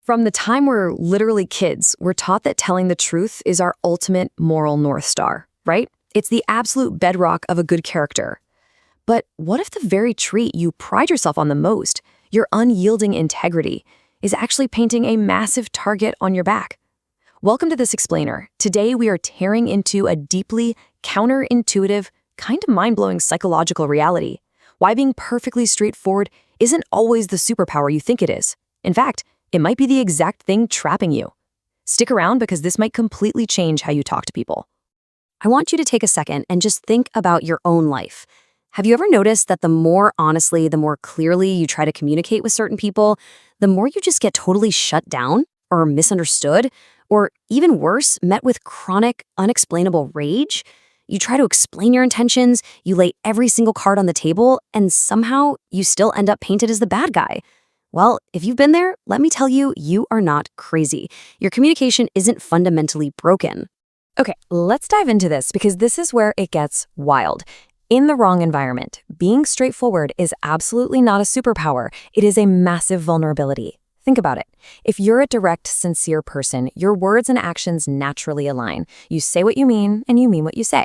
From the time we're literally kids, we're taught that telling the truth is our ultimate moral North Star, right? It's the absolute bedrock of a good character. But what if the very trait you pride yourself on the most, your unyielding integrity, is actually painting a massive target on your back? Welcome to This Explainer. Today we are tearing into a deeply counterintuitive, kind of mind-blowing psychological reality. Why being perfectly straightforward isn't always the superpower you think it is. In fact, it might be the exact thing trapping you. Stick around because this might completely change how you talk to people. I want you to take a second and just think about your own life. Have you ever noticed that the more honestly, the more clearly you try to communicate with certain people, the more you just get totally shut down or misunderstood, or even worse, met with chronic, unexplainable rage? You try to explain your intentions, you lay every single card on the table, and somehow you still end up painted as the bad guy. Well, if you've been there, let me tell you, you are not crazy. Your communication isn't fundamentally broken. Okay, let's dive into this because this is where it gets wild. In the wrong environment, being straightforward is absolutely not a superpower. It is a massive vulnerability. Think about it. If you're a direct, sincere person, your words and actions naturally align. You say what you mean, and you mean what you say.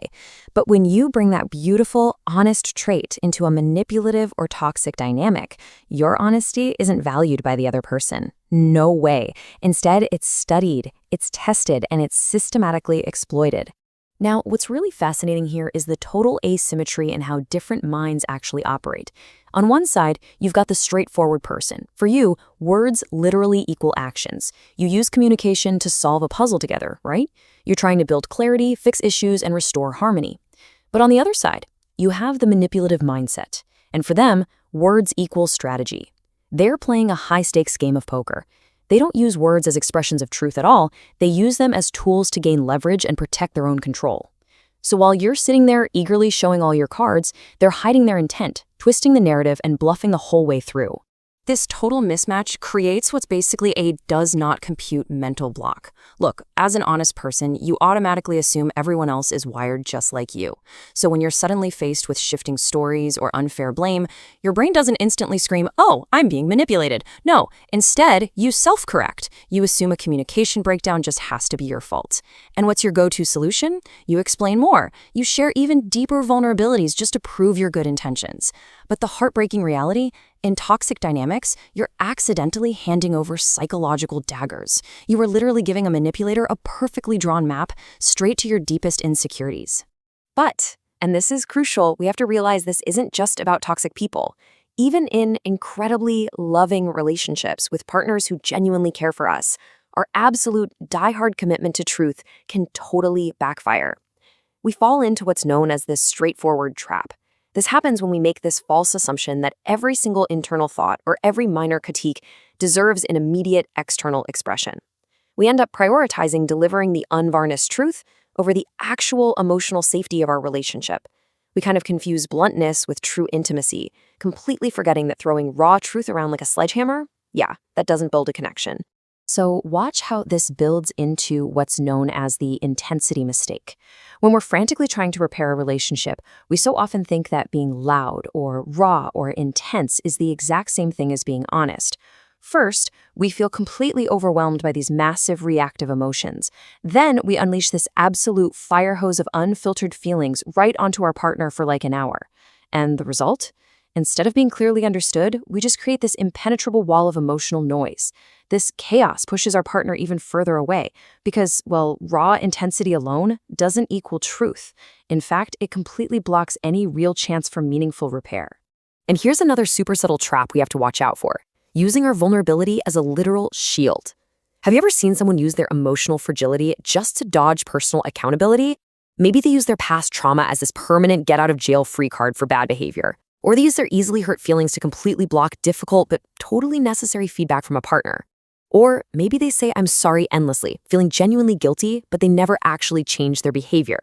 But when you bring that beautiful, honest trait into a manipulative or toxic dynamic, your honesty isn't valued by the other person. No way. Instead, it's studied, it's tested, and it's systematically exploited. Now, what's really fascinating here is the total asymmetry in how different minds actually operate. On one side, you've got the straightforward person. For you, words literally equal actions. You use communication to solve a puzzle together, right? You're trying to build clarity, fix issues, and restore harmony. But on the other side, you have the manipulative mindset. And for them, words equal strategy. They're playing a high-stakes game of poker. They don't use words as expressions of truth at all. They use them as tools to gain leverage and protect their own control. So while you're sitting there eagerly showing all your cards, they're hiding their intent, twisting the narrative, and bluffing the whole way through. This total mismatch creates what's basically a does not compute mental block. Look, as an honest person, you automatically assume everyone else is wired just like you. So when you're suddenly faced with shifting stories or unfair blame, your brain doesn't instantly scream, "Oh, I'm being manipulated." No, instead, you self-correct. You assume a communication breakdown just has to be your fault. And what's your go-to solution? You explain more. You share even deeper vulnerabilities just to prove your good intentions. But the heartbreaking reality, in toxic dynamics, you're accidentally handing over psychological daggers. You are literally giving a manipulator a perfectly drawn map straight to your deepest insecurities. But, and this is crucial, we have to realize this isn't just about toxic people. Even in incredibly loving relationships with partners who genuinely care for us, our absolute diehard commitment to truth can totally backfire. We fall into what's known as this straightforward trap. This happens when we make this false assumption that every single internal thought or every minor critique deserves an immediate external expression. We end up prioritizing delivering the unvarnished truth over the actual emotional safety of our relationship. We kind of confuse bluntness with true intimacy, completely forgetting that throwing raw truth around like a sledgehammer, yeah, that doesn't build a connection. So watch how this builds into what's known as the intensity mistake. When we're frantically trying to repair a relationship, we so often think that being loud or raw or intense is the exact same thing as being honest. First, we feel completely overwhelmed by these massive reactive emotions. Then we unleash this absolute fire hose of unfiltered feelings right onto our partner for like an hour. And the result? Instead of being clearly understood, we just create this impenetrable wall of emotional noise. This chaos pushes our partner even further away because, well, raw intensity alone doesn't equal truth. In fact, it completely blocks any real chance for meaningful repair. And here's another super subtle trap we have to watch out for: using our vulnerability as a literal shield. Have you ever seen someone use their emotional fragility just to dodge personal accountability? Maybe they use their past trauma as this permanent get-out-of-jail-free card for bad behavior. Or they use their easily hurt feelings to completely block difficult but totally necessary feedback from a partner. Or maybe they say "I'm sorry" endlessly, feeling genuinely guilty, but they never actually change their behavior.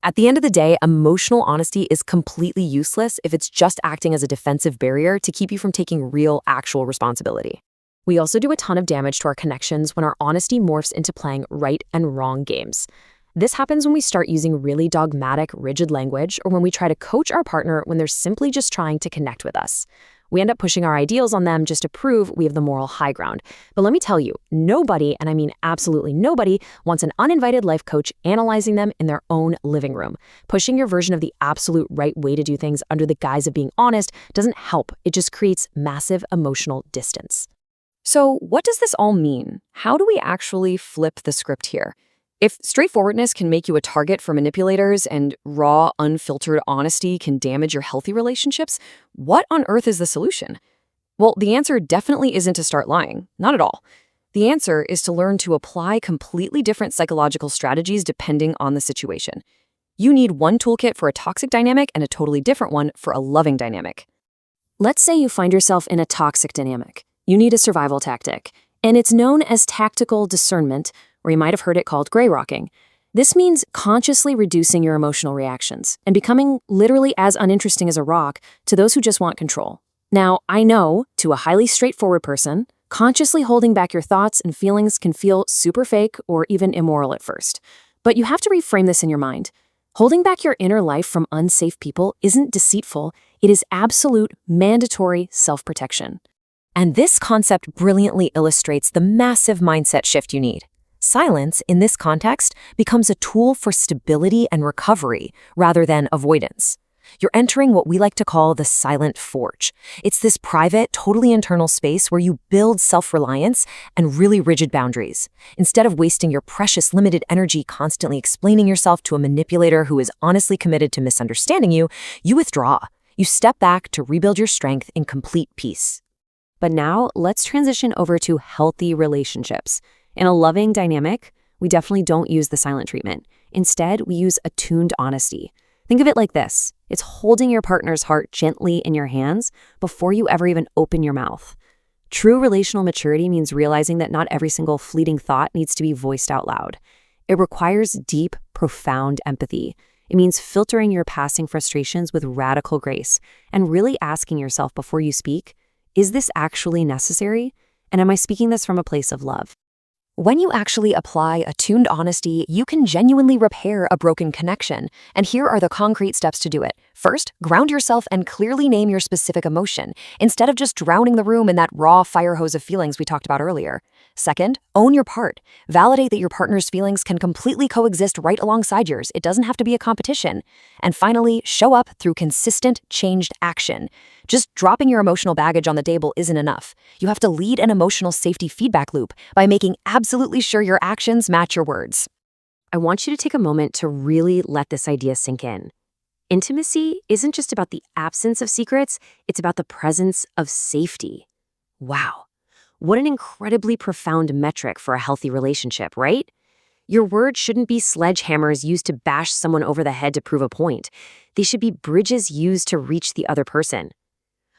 At the end of the day, emotional honesty is completely useless if it's just acting as a defensive barrier to keep you from taking real, actual responsibility. We also do a ton of damage to our connections when our honesty morphs into playing right and wrong games. This happens when we start using really dogmatic, rigid language or when we try to coach our partner when they're simply just trying to connect with us. We end up pushing our ideals on them just to prove we have the moral high ground. But let me tell you, nobody, and I mean absolutely nobody, wants an uninvited life coach analyzing them in their own living room. Pushing your version of the absolute right way to do things under the guise of being honest doesn't help. It just creates massive emotional distance. So what does this all mean? How do we actually flip the script here? If straightforwardness can make you a target for manipulators and raw, unfiltered honesty can damage your healthy relationships, what on earth is the solution? Well, the answer definitely isn't to start lying. Not at all. The answer is to learn to apply completely different psychological strategies depending on the situation. You need one toolkit for a toxic dynamic and a totally different one for a loving dynamic. Let's say you find yourself in a toxic dynamic. You need a survival tactic, and it's known as tactical discernment, or you might have heard it called gray rocking. This means consciously reducing your emotional reactions and becoming literally as uninteresting as a rock to those who just want control. Now, I know, to a highly straightforward person, consciously holding back your thoughts and feelings can feel super fake or even immoral at first. But you have to reframe this in your mind. Holding back your inner life from unsafe people isn't deceitful, it is absolute, mandatory self-protection. And this concept brilliantly illustrates the massive mindset shift you need. Silence, in this context, becomes a tool for stability and recovery rather than avoidance. You're entering what we like to call the silent forge. It's this private, totally internal space where you build self-reliance and really rigid boundaries. Instead of wasting your precious limited energy constantly explaining yourself to a manipulator who is honestly committed to misunderstanding you, you withdraw. You step back to rebuild your strength in complete peace. But now, let's transition over to healthy relationships. In a loving dynamic, we definitely don't use the silent treatment. Instead, we use attuned honesty. Think of it like this. It's holding your partner's heart gently in your hands before you ever even open your mouth. True relational maturity means realizing that not every single fleeting thought needs to be voiced out loud. It requires deep, profound empathy. It means filtering your passing frustrations with radical grace and really asking yourself before you speak, is this actually necessary? And am I speaking this from a place of love? When you actually apply attuned honesty, you can genuinely repair a broken connection. And here are the concrete steps to do it. First, ground yourself and clearly name your specific emotion, instead of just drowning the room in that raw fire hose of feelings we talked about earlier. Second, own your part. Validate that your partner's feelings can completely coexist right alongside yours. It doesn't have to be a competition. And finally, show up through consistent, changed action. Just dropping your emotional baggage on the table isn't enough. You have to lead an emotional safety feedback loop by making absolutely sure your actions match your words. I want you to take a moment to really let this idea sink in. Intimacy isn't just about the absence of secrets, it's about the presence of safety. Wow. What an incredibly profound metric for a healthy relationship, right? Your words shouldn't be sledgehammers used to bash someone over the head to prove a point. They should be bridges used to reach the other person.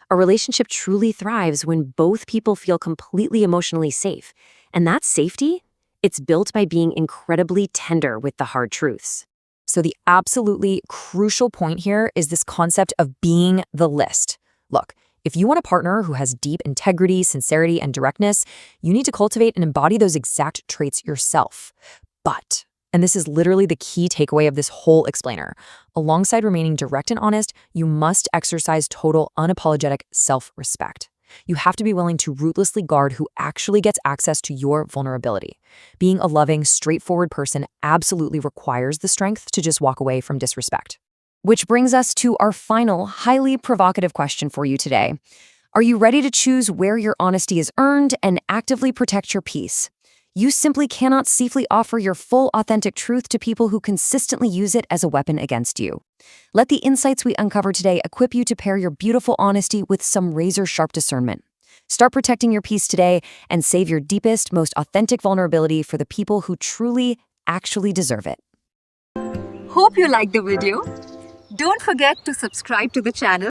A relationship truly thrives when both people feel completely emotionally safe. And that safety, it's built by being incredibly tender with the hard truths. So the absolutely crucial point here is this concept of being the list. Look, if you want a partner who has deep integrity, sincerity, and directness, you need to cultivate and embody those exact traits yourself. But, and this is literally the key takeaway of this whole explainer, alongside remaining direct and honest, you must exercise total, unapologetic self-respect. You have to be willing to ruthlessly guard who actually gets access to your vulnerability. Being a loving, straightforward person absolutely requires the strength to just walk away from disrespect. Which brings us to our final, highly provocative question for you today. Are you ready to choose where your honesty is earned and actively protect your peace? You simply cannot safely offer your full, authentic truth to people who consistently use it as a weapon against you. Let the insights we uncover today equip you to pair your beautiful honesty with some razor-sharp discernment. Start protecting your peace today and save your deepest, most authentic vulnerability for the people who truly, actually deserve it. Hope you liked the video. Don't forget to subscribe to the channel